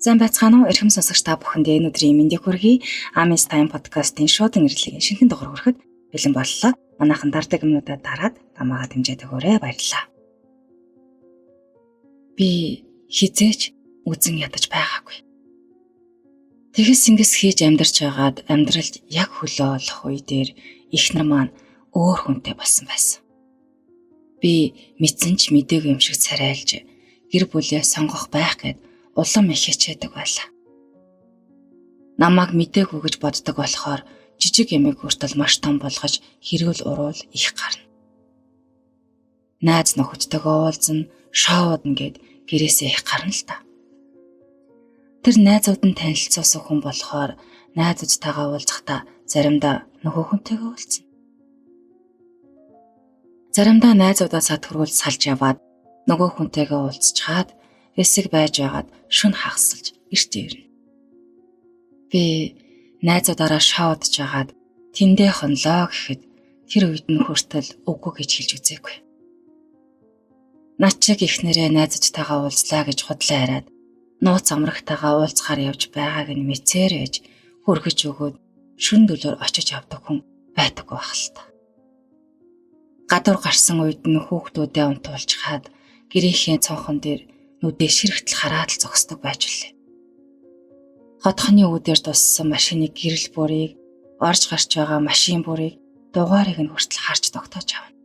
Сайн байцгаана уу? Эрхэм сонсогч та бүхэнд энэ өдрийн мэндийг хүргэе. Amis Time podcast-ийн шуудан нэрлэгийн шинэхэн дугаар хүрэхэд бэлэн боллоо. Манайхан дардаг юмнуудаа дараад намаагаа дэмжиж өгөөрэй, баярлалаа. Би хизээч үзэн ядаж байгаагүй. Тэгс ингэс хийж амьдарч байгаад амьдралд яг хөлөө олох үе дээр эхнэр маань өөр хүнтэй болсон байсан. Би мэдсэн ч мдээгүй юм шиг царайлж гэр бүлээ сонгох байх гэд улам их хичээдэг байлаа. Намайг мдээгүй гэж боддог болохоор жижиг ямиг хүртэл маш том болгож хэрүүл уруул их гарна. Найз нөхөдтэйгээ уулзна, шоудна гэд гэрээсээ их гарна л та. Тэр найзууд нь танилцуулсан хүн болохоор найзуудтайгаа уулзахдаа заримдаа нөгөө хүнтэйгээ уулзна. Заримдаа найзуудаа сад хүрүүл салж яваад нөгөө хүнтэйгээ уулзчаад эсэг байж байгаад шүн хагасалж эрт ирнэ. Би найзуудаараа шоудж байгаад тэндээ хонлоо гэхэд тэр үед нь хүртэл үгүй гэж хэлж үзээгүй. Над чиг ихнэрээ найзуудтайгаа уулзлаа гэж худлаа яриад нууц амрагтайгаа уулзахаар явж байгааг нь мэдсээр ээж хүргэж өгөөд шүн дөлөөр очиж явдаг хүн байдаггүй байх л та. Гадуур гарсан үед нь хүүхдүүдээ унтуулж хаад гэрийнхээ цонхон дээр нүдээ ширхтэл хараад л зогсдог байж үлээ. Хотхны үүдээр туссан машины гэрэл бүрийг, орж гарч байгаа машин бүрийг, дугаарыг нь хүртэл харж тогтоож авна.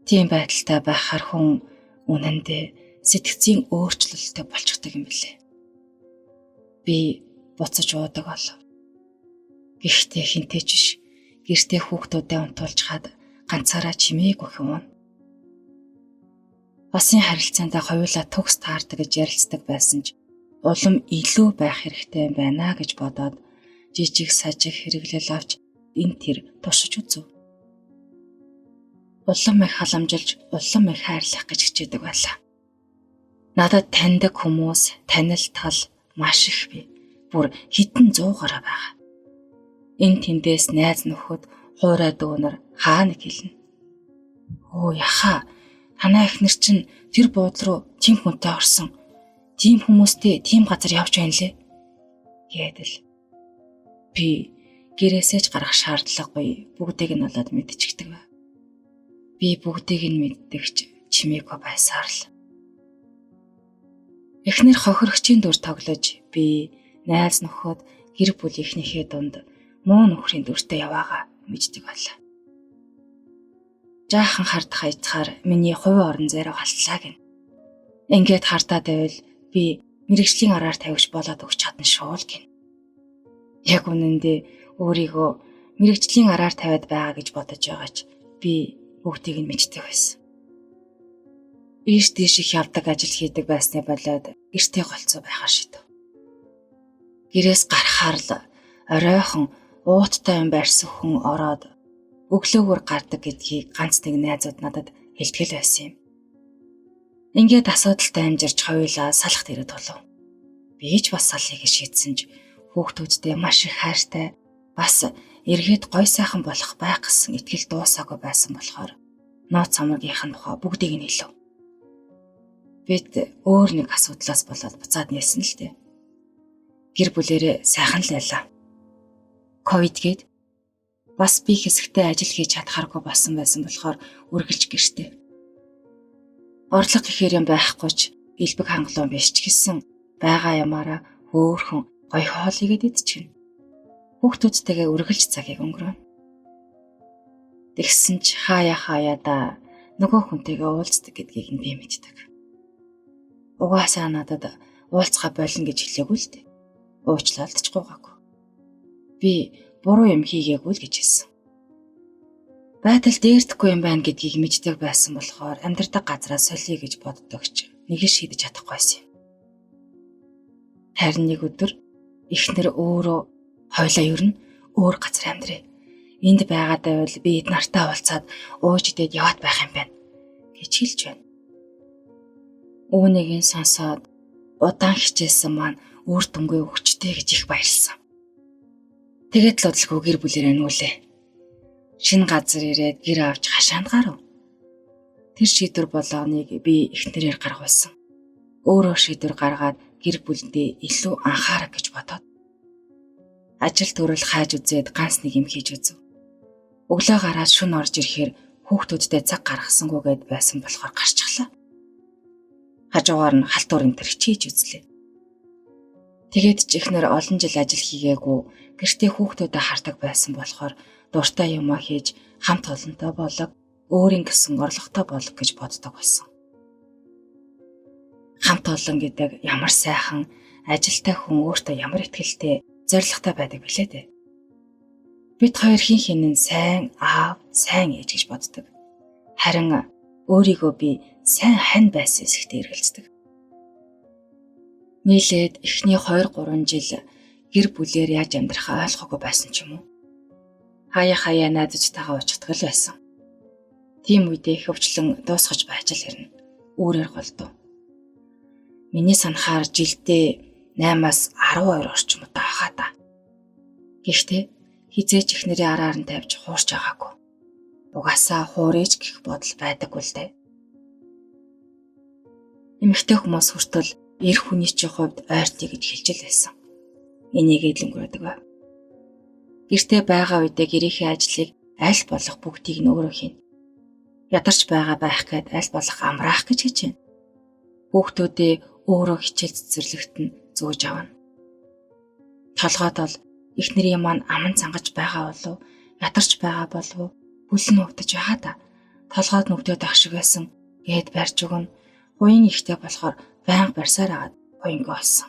Тийм байдалтай байхаар хүн үнэндээ сэтгцийн өөрчлөлттэй болчихдог юм билээ. Би буцаж уудаг болов. Гэхдээ хинтэй ч биш, гэртээ хүүхдүүдээ унтуулж хаад ганцаараа чимээгүй хүн. Басын харилцаанд хоёулаа төгс таардаг гэж ярилцдаг байсан ч улам илүү байх хэрэгтэй юм байна гэж бодоод жижиг сажиг хэрэглэл авч энэ тэр тушиж үзв. Улам их халамжилж, улам их хайрлах гэж хичээдэг байлаа. Надад таньдаг хүмүүс, танил тал маш их бий. Бүр хэдэн 100 гаруй байгаа. Энэ тэндээс найз нөхөд, хуурай дүүнэр хаа нэг хэлнэ. Оо яхаа, танаа эхнэр чинь тэр буудлын руу тийм хүнтэй орсон. Тийм хүмүүстэй тийм газар явж байна лээ. Гэдэл. Би гэрээсээ ч гарах шаардлагагүй бүгдийг нь болоод мэдчихдэг бай. Би бүгдийг нь мэддэгч чимээгүй байсаар л. Эхнэр хохирогчийн дүр тоглож би найз нөхөд гэр бүлийнхнийхээ дунд муу нөхрийн дүртэй яваага мэддэг байлаа. Жаахан хардах айцхаар миний хувийн орон зайраа халтлаа гин. Ингээд хартаад байвал би мэрэгжлийн араар тавьж болоод өгч чадна шүү л гин. Яг үнэндээ өөрийгөө мэрэгжлийн араар тавиад байгаа гэж бодож байгаач би бүгдийг нь мэддэг байсан. Ийш тийш их явдаг ажил хийдэг байсны болоод гэртээ голцоо байхаар шийдэв. Гэрээс гарахаар л оройхон ууттай юм барьсан хүн ороод өглөөгөр гардаг гэдгийг ганц нэг найзууд надад хэлтгэл байсан юм. Ингээд асуудалтай амжирч хоёулаа салахт ирээд болов. Би ч бас салхийг шийдсэн ч хүүхдүүдтэй маш их хайртай бас эргээд гой сайхан болох байх гэсэн итгэл дуусаагүй байсан болохоор нууц амрагийнх нь тухай бүгдийг нь хэлв. Бид өөр нэг асуудлаас болоод буцаад нээсэн л дээ. Гэр бүлэрээ сайхан л байлаа. Ковид гээд бас би хэсэгтээ ажил хийж чадхааргүй болсон байсан болохоор үргэлж гэртээ. Орлого гэхээр юм байхгүй ч элбэг хангалуун биш ч гэсэн байгаа ямаараа хөөхөн гоё хоолыгээд идчихнэ. Хүүхдүүдтэйгээ үргэлж цагийг өнгөрөөнө. Тэгсэн ч хаяа да нөгөө хүнтэйгээ уулздаг гэдгийг нь би мэддэг. Угаасаа надад уулзгаа болно гэж хэлээгүй л дээ. Уучлаалдчихгүй гаагүй. Би буруу юм хийгээгүй л гэж хэлсэн. Байтал дээрдэхгүй юм байна гэдгийг мэддэг байсан болохоор амьдардаг газраа солиё гэж боддогч нэг шийдэж чадахгүйсэн юм. Харин нэг өдөр эхнэр өөрөө хойлоо ерн өөр газар амьдрээ. Энд байгаад байвал би эд нартай уулзаад ууж идээд яваад байх юм байна гэж хэлж байна. Үүнийг нь сонсоод удаан хичээсэн маань үр дүнгээ өгчтэй гэж их баярлсан. Тэгээд л удалгүй гэр бүлэрээ нүүлээ. Шинэ газар ирээд гэр авч хашаанд гарав. Тэр шийдвэр болгоныг би эхнэрээр гаргуулсан. Өөрөө шийдвэр гаргаад гэр бүлдээ илүү анхаарах гэж бодоод ажил төрөл хайж үзээд ганц нэг юм хийж үзв. Өглөө гараад шөнө орж ирэхээр хүүхдүүддээ цаг гаргасангүйгээд байсан болохоор гарчихлаа. Хажуугаар нь халтур энтер хичээж үзлээ. Тэгээд ч ихнэр олон жил ажил хийгээгүй гэртээ хүүхдүүдэд хардаг байсан болохоор дуртай юмаа хийж хамт олонтой болог өөрийн гэсэн орлоготой болог гэж боддог байсан. Хамт олон гэдэг ямар сайхан ажилтай хүн өөртөө ямар ихтэй зоригтой байдаг билээ дээ. Бид хоёр хин сайн аав, сайн ээж гэж боддог. Харин өөрийгөө би сайн хань байсан эсэхтэй эргэлздэг. Нийлээд эхний 2-3 жил гэр бүлээр яаж амьдрахаа ойлгоогүй байсан ч юм уу. Хаяа найзтайгаа уулздаг л байсан. Тийм үедээ хөвчлэн дуусгаж байж л ирнэ. Өөрөөр голдов. Миний санахаар жилдээ 8-аас 12 орчим удаа хаа та. Гэхдээ хизээч ихнэрийн араар нь тавьж хуурч байгаагүй. Угаасаа хуурэж гэх бодол байдаггүй л дээ. Эмэгтэй хүмүүс хүртэл эр хүний чинь хувьд ойртыг гэж хэлж л байсан. Энийг эдлэнгүрдэг байв. Гэртээ байгаа үедээ гэрийнхээ ажлыг аль болох бүгдийг нь өөрөө хийнэ. Ядарч байгаа байх гээд аль болох амраах гэж хичээнэ. Хүүхдүүдээ өөрөө хичээл цэцэрлэгт нь зөөж авна. Толгойд бол эхнэрийн маань аман цангаж байгаа болов ядарч байгаа болов бүлэн өвдөж байгаа да. Толгойд нүгдээд ах шиг байсан гээд барьж өгнө. Буян ихтэй болохоор байнга барьсаар агаад буянгаа олсон.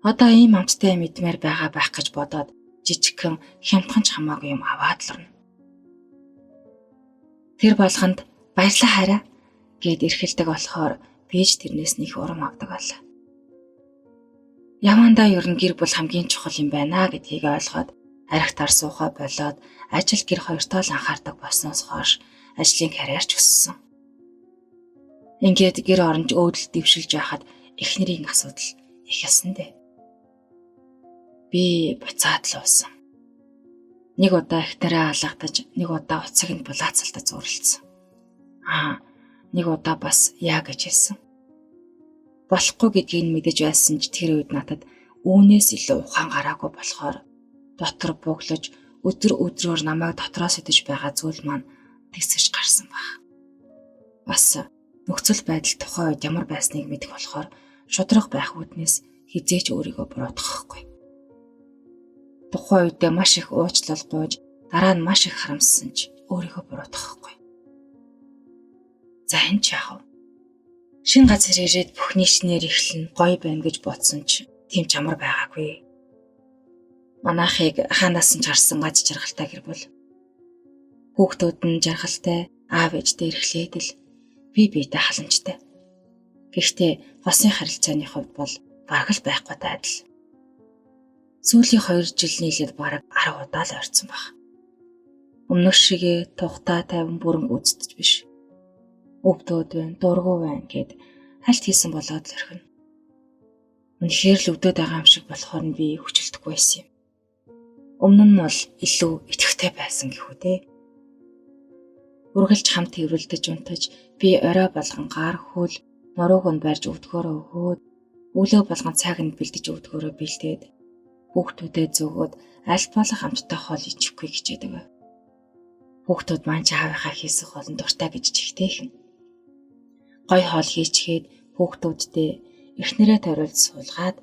Одоо ийм амттай мэдмээр байгаа байх гэж бодоод жижигхэн хямдхан ч хамаагүй юм аваад л орно. Тэр болгонд баярлаа хараа гэд эрхэлдэг болохоор бийж тэрнээс нэг урам авдаг байлаа. Явандаа ер нь гэр бүл хамгийн чухал юм байна гэдгийг ойлгоод архитаар суухаа болоод ажил гэр хоёртоо л анхаардаг болсноос хойш ажлын карьерч өссөн. Ингээд гэр оронж өөдөл дэвшилж байхад эхнэрийн асуудал их ясан дээ. Би буцаад л уусан. Нэг удаа ихтэрээ алгадаж, нэг удаа уцыг нь булаацалтад зурлалцсан. Нэг удаа бас яа гэж хэлсэн. Болохгүй гэдгийг нь мэдэж байсан ч тэр үед надад үүнээс илүү ухаан гараагүй болохоор дотор буглаж өдрөөр намайг дотроос идэж байгаа зүйл маань тэгсэж гарсан баг. Бас нөхцөл байдал тухайн үед ямар байсныг мэдэх болохоор шудраг байх үүднээс хизээч өөрийгөө буруутгахгүй. Тухайн үедээ маш их уучлал гуйж дараа нь маш их харамссан ч өөрийгөө буруутгахгүй. За энэ ч яах вэ? Шинэ газар ирээд бүхний шинээр эхлэн гоё байна гэж бодсон ч тийм ч амар байгаагүй. Манайхыг хаанаас нь чарсан гаж жаргалтай гэр бүл. Хүүхдүүд нь жаргалтай, аав ээжтэй эрхлээд л биетэй халамжтай. Гэхдээ хосын харилцааны хувьд бол бараг л байхгүй адил. Сүүлийн 2 жил нийлээд бараг 10 удаа л ойрцсон баг. Өмнөх шигээ тухтай тавин бүрэн гүйцэтгэж биш. Өвдөөд байна, дургу байна гэд хальт хийсэн болоод л орхино. Үнэхээр л өвдөд байгаа юм шиг болохоор нь би хүчилдэггүй байсан юм. Өмнө нь бол илүү итгэвтэй байсан гэхүү дээ. Үргэлж хамт эврэлдэж унтаж би орой болгон гар хөл нурууг нь барьж өвдгөөрөө өгөөд өглөө болгон цаг нь бэлдэж өвдгөөрөө бэлдээд хүүхдүүдэд зөвгөөд аль болох хамттай хоол ичихгүй хичээдэг. Хүүхдүүд маань аавынхаа хийсэн хоолнд дуртай гэж чихтэйхэн. Гой хоол хийчгээд хүүхдүүддээ эхнэрээ ториулж суулгаад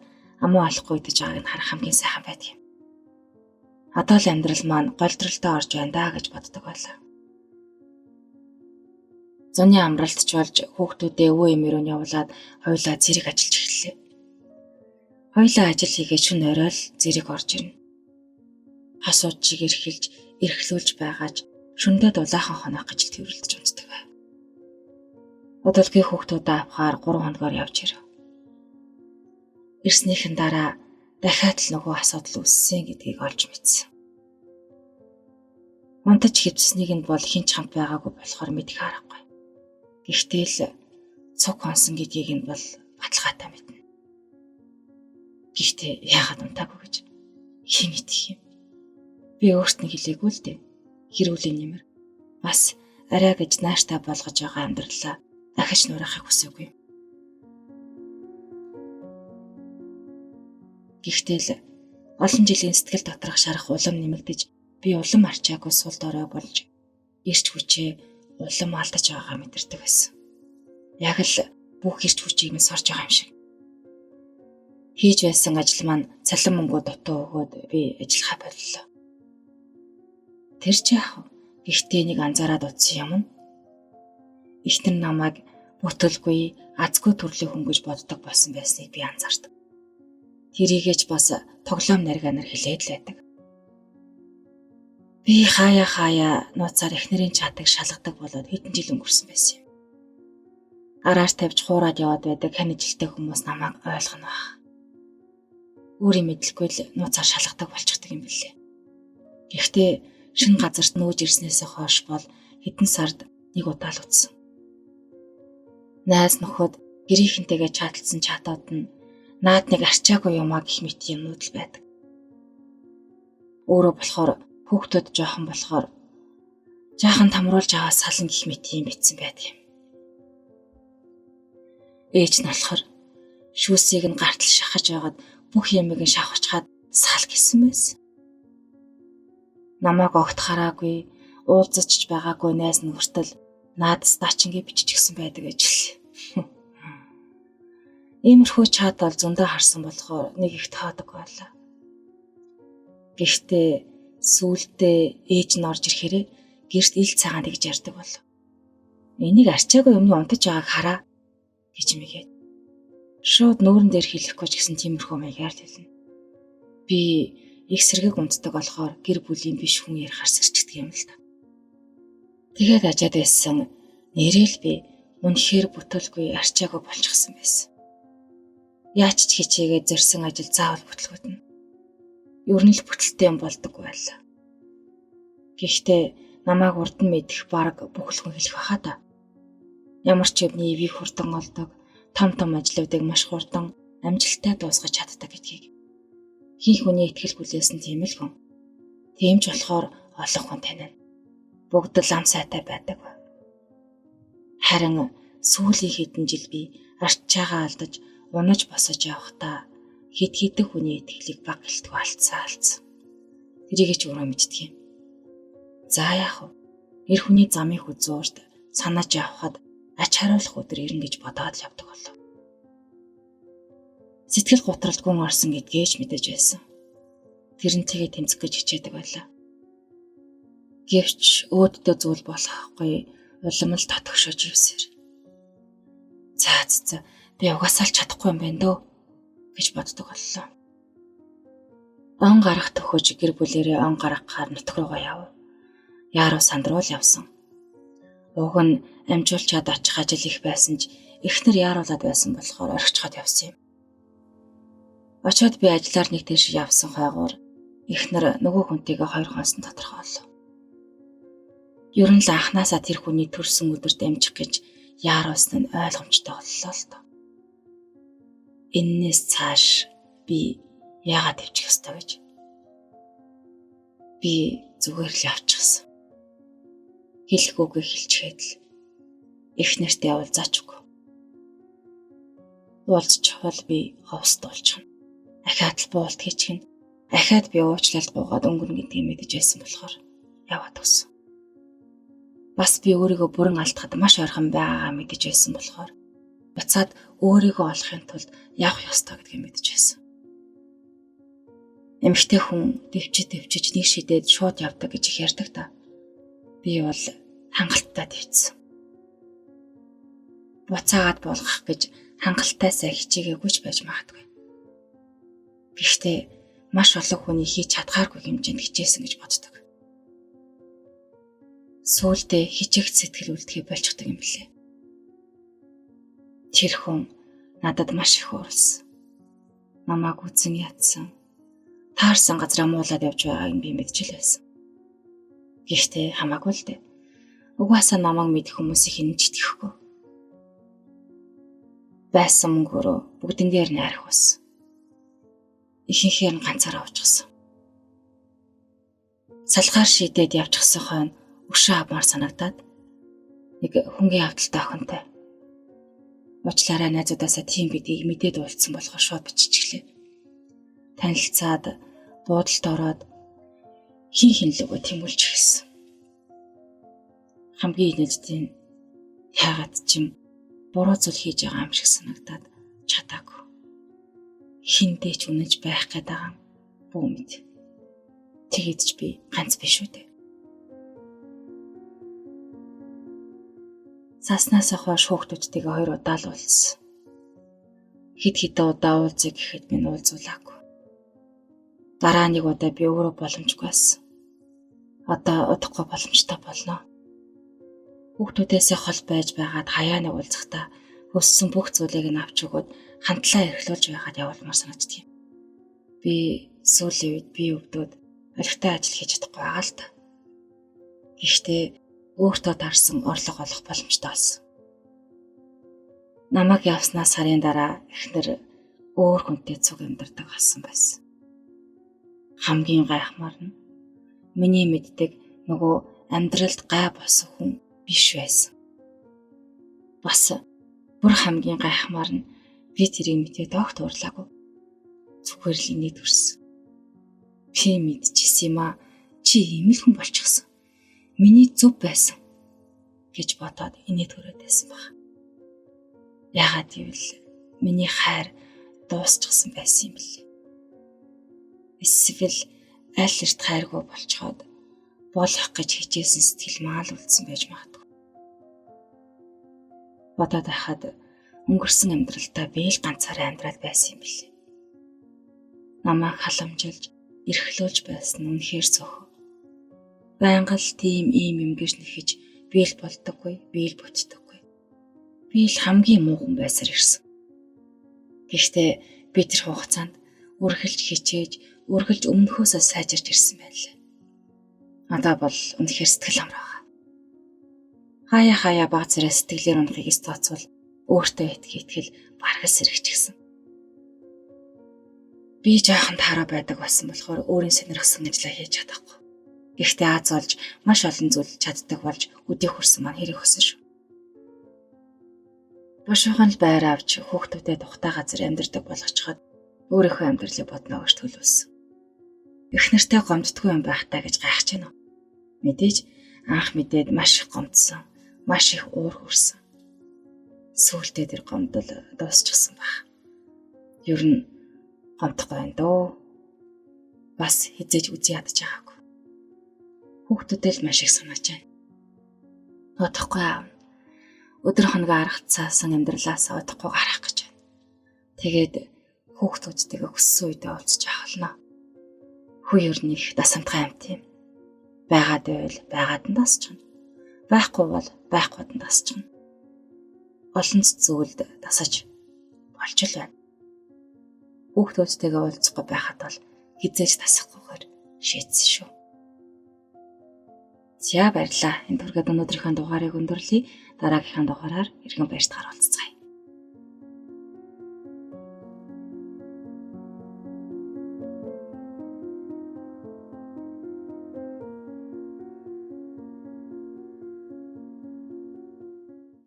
амуу алахгүй идэж байгааг нь харах хамгийн сайхан байдаг юм. Одоо л амьдрал маань голдролтой орж байна да гэж боддог байлаа. Зуны амралтч болж хүүхдүүдээ өвөө эмээрөө нь явуулаад хоёулаа зэрэг ажиллаж эхэллээ. Хоёулаа ажил хийгээд шөнө орой л зэрэг орж ирнэ. Хасууд чиг эрхэлж, эрхлүүлж байгаач шөндөө дулаахан хонох гэж тэрвэрлдэж унтдаг байв. Удалгүй хүүхдүүдээ авахаар 3 хоногоор явж ирэв. Ирснийхэн дараа дахиад л нөгөө асуудал үүссэн гэдгийг олж мэдсэн. Унтаж хөвцснийг нь бол хинч хамт байгаагүй болохоор мэдэх аргагүй. Гэхдээ л цуг хонсон гэдгийг нь бол баталгаатай мэднэ. Гэхдээ яагаад унтаагүй гэж хэн мэдэх юм? Би өөрт нь хэлээгүй л дээ. Хэрүүлийн нэмэр бас арай гэж нааштай болгож байгаа амьдралаа дахиж нуурахыг хүсээгүй. Гэхдээ л олон жилийн сэтгэл доторх шарах улам нэмэгдэж би улам арчаагүй сул дорой болж эрч хүчээ улам алдаж байгаагаа мэдэрдэг байсан. Яг л бүх эрч хүчийг минь сорж байгаа юм шиг. Хийж байсан ажил маань цалин мөнгө дутуу өгөөд би ажиллахаа боллоо. Тэр ч яах вэ? Гэхдээ нэг анзаараад утсан юм. Эхнэр намайг бүтэлгүй, азгүй төрлийн хүн гэж боддог болсон байсныг би анзаардаг. Тэрийгэж бас тоглоом нарганаар хэлээд л байдаг. Би хаяа нууцаар эхнэрийн чатыг шалгадаг болоод хэдэн жил өнгөрсөн байсан юм. Араар тавьж хуураад яваад байдаг ханижилтэй хүмүүс намайг ойлгоно байх. Өөрийн мэдлэхгүй л нууцаар шалгадаг болчихдаг юм билээ. Гэхдээ шинэ газарт нөөж ирснээс хойш бол хэдэн сард нэг удаа л утсан. Найз нөхөд гэрийнхэнтэйгээ чаталсан чатууд нь наад нэг арчаагүй юмаа гэх мэт юмнууд л байдаг. Өөрөө болохоор хүүхдүүд жоохон болохоор жаахан тамруулж аваа салан гэх мэт юм битсэн байдаг юм. Ээж нь болохоор шүүсийг нь гартал шахаж байгаад бүх юмыг нь шавхачаад сал гэсэн байсан. Намайг огт хараагүй, уулзаж байгаагүй найз нь хүртэл наадас даачингээ биччихсэн байдаг ажил. Иймэрхүү чат бол зөндөө харсан болохоор нэг их таадаг байлаа. Гэхдээ сүүлдээ ээж нь орж ирэхээр гэрт ил цагаан тэгж ярьдаг болов. Энийг арчаагүй юмны унтаж байгааг хараа гэж мэгээд. Шууд нүүрэн дээр хэлэхгүй ч гэсэн тиймэрхүү маягаар л хэлнэ. Би их сэргийг унтдаг болохоор гэр бүлийн биш хүн ярихаар сэрчдэг юм л та. Тэгээд ажаад байсан нэрэл би үнэхээр бүтэлгүй арчаагүй болчихсон байсан. Яаж ч хичээгээд зорьсон ажил заавал бүтлгүүднэ. Ер нь л бүтэлтэй юм болдоггүй байлаа. Гэхдээ намайг урд нь мэдэх баг бүх л хүн хэлэх баха та. Ямар ч юмны ивийг хурдан олдог, том ажлуудыг маш хурдан амжилттай дуусгаж чаддаг гэдгийг. Хин хүний итгэл хүлээсэн тийм л хүн. Тийм ч болохоор олон хүн таниана. Бүгд л ам сайтай байдаг. Харин сүүлийн хэдэн жил би арчаагаа алдаж унаж босож явахдаа хэд хэдэн хүний итгэлийг баг гэлтгүй алдсан. Тэрийг ч өөрөө мэддэг юм. За яах вэ? Эр хүний замын хүзуурт санаж явхад ач хариулах өдөр ирнэ гэж бодоод л явдаг болов. Сэтгэл готролд гүн орсон гэдгээ ч мэдэж байсан. Тэрнтэйгээ тэмцэх гэж хичээдэг байлаа. Гэвч өөддөө зүйл болохгүй улам л татгшож ивсээр. За би угаасаа л чадахгүй юм байна дөө гэж боддог боллоо. Он гарах төхөж гэр бүлэрээ он гаргахаар нутг руугаа яв. Яаруу сандруул явсан. Уг нь амжуулчаад очих ажил их байсан ч эхнэр яаруулад байсан болохоор орхичход явсан юм. Очоод би ажиллаар нэг тийш явсан хойгоор эхнэр нөгөө хүнтэйгээ хоёр хонсон тодорхой боллоо. Ер нь л анханасаа тэр хүний төрсөн өдөрт амжих гэж яаруулсан нь ойлгомжтой боллоо л доо. Эннээс цааш би яагаад тавьчих ёстой гэж. Би зүгээр л явчихсан. Хэлэх үгээ хэлчихэд л эхнэртэй уулзаач үгүй. Уулзчихвал би ховст болчихно. Ахаад л буулт хийчихнэ. Ахаад би уучлалт гуугаад өнгөрнө гэдгийг мэдэж байсан болохоор яваад өгсөн. Бас би өөрийгөө бүрэн алдахад маш ойрхон байгаагаа мэдэж байсан болохоор буцаад өөрийгөө олохын тулд явах ёстой гэдгийг мэдэж байсан. Эмэгтэй хүн дэвчиж нэг шидээд шууд явдаг гэж их ярьдаг та. Би бол хангалттай тавьсан. Буцаагаад болгох гэж хангалтайсаа хичээгээгүй ч байж магадгүй. Гэхдээ маш олон хүний хийж чадхааргүй хэмжээнд хичээсэн гэж боддог. Сүүлдээ хичээгт сэтгэл үлдэхий болчихдог юм билээ. Тэр хүн надад маш их уурсан. Намааг үзэн ядсан. Таарсан газраа муулаад явж байгааг нь би мэдчихэл байсан. Гэхдээ хамаагүй л дээ. Угаасаа намайг мэдэх хүмүүсийг хинж итгэхгүй. Байсан мөнгөөрөө бүгднгээр нь арих болсон. Ихэнхээр нь ганцаараа уучихсан. Салгаар шидээд явчихсан хойно өшөө авмаар санагдаад нэг хөнгөн явдалтай охинтой. Уучлаарай найзуудаасаа тийм гэдгийг мэдээд уулзсан болохоор шууд биччихлээ. танилцаад буудалд ороод хин лөгөө тэмүүлж эхэлсэн. Хамгийн инээдтэй нь яагаад ч буруу зүйл хийж байгаа юм шиг санагдаад чадаагүй. Хиндээ ч үнэнч байх гээд байгаа юм бүү мэд. Тэгээд ч би ганц биш үү дээ. Саснаас хойш хүүхдүүдтэйгээ 2 удаа л уулзсан. Хэд удаа уулзъя гэхэд минь уулзуулаагүй. Дараа нэг удаа би өөрөө боломжгүй байсан. Одоо удахгүй боломжтой болно. Хүүхдүүдээс хол байж байгаад хаяаны уулзахдаа өссөн бүх зүйлийг нь авч өгөөд хамтлаа эрхлүүлж байгаад явуулмаар санагддаг юм. Би сүүлийн үед бие өвдөөд олигтой ажил хийж чадахгүй байгаа л та. Гэхдээ өөртөө тарсан орлого олох боломжтой болсон. Намайг явснаас сарын дараа эхнэр өөр хүнтэй цуг амьдардаг болсон байсан. Хамгийн гайхмаар нь миний мэддэг нөгөө амьдралд гай болсон хүн биш байсан. Бас бүр хамгийн гайхмаар нь би тэрийг мэдээд огт уурлаагүй. Зүгээр л инээд төрсөн. Би мэдчихсэн юм аа. Чи ийм л хүн болчихсон. Миний зүв байсан гэж бодоод инээд төрөөд байсан баг. Яагаад гэвэл миний хайр дуусчихсан байсан юм бэл. Эсвэл аль эрт хайргүй болцоход болох гэж хичээсэн сэтгэл маал үлдсэн байж магадгүй. Бодоод байхад өнгөрсөн амьдралдаа би л ганцаараа амьдрал байсан юм бэл. Намайг халамжилж, эрхлүүлж байсан үнэхээр цөөхөн. Байнга л тийм юм гэж нэхэж би л болдоггүй, би л бүтдэггүй. Би л хамгийн муу хүн байсаар ирсэн. Гэхдээ би тэр хугацаанд үргэлж хичээж, үргэлж өмнөхөөсөө сайжирч ирсэн байлаа. Одоо бол үнэхээр сэтгэл амар байгаа. Хаяа баг зэрэг сэтгэлээр унахыг тооцвол өөртөө итгэл баргас сэрэгчихсэн. Би жаахан таараа байдаг болсон болохоор өөрийн сонирхсан ажлаа хийж чадахгүй. Гэхдээ аз олж маш олон зүйл чаддаг болж өдөө хүрсэн маань хэрэг өсөн шүү. Бошуухан л байр авч хүүхдүүдэд тухтай газар амьдардаг болгочиход өөрийнхөө амьдралыг бодно гэж төлөвлөсөн. Их нэртэй гомддгүй юм байх таа гэж гайхаж байна. Мэдээж анх мэдээд маш их гомдсон, маш их уур хүрсэн. Сүүлдээ тэр гомдол дуусчихсан баг. Ер нь гомдохгүй байна дөө. Бас хизээж үзий ядаж байгаагүй. Хүүхдүүдээ л маш их санаж байна. Удахгүй аав. Өдөр хоног аргацаасан амьдралаас удахгүй гарах гэж байна. Тэгээд хүүхдүүдтэйгээ өссөн үедээ уулзч ахална. Хүү ер нь их дасамтгай амт юм. Байгаад байвал байгаад нь дасчихна. Байхгүй бол байхгүйд нь дасчихна. Олон зүйлд дасаж болж л байна. Хүүхдүүдтэйгээ уулзахгүй байхад бол хизээж тасахгүйгээр шийдсэн шүү. За баярлалаа. Энэ түргээд өнөөдрийнхөө дугаарыг өндөрлөе. Дараагийнхаа дугаараар иргэн баяртайгаар уулзцгаая.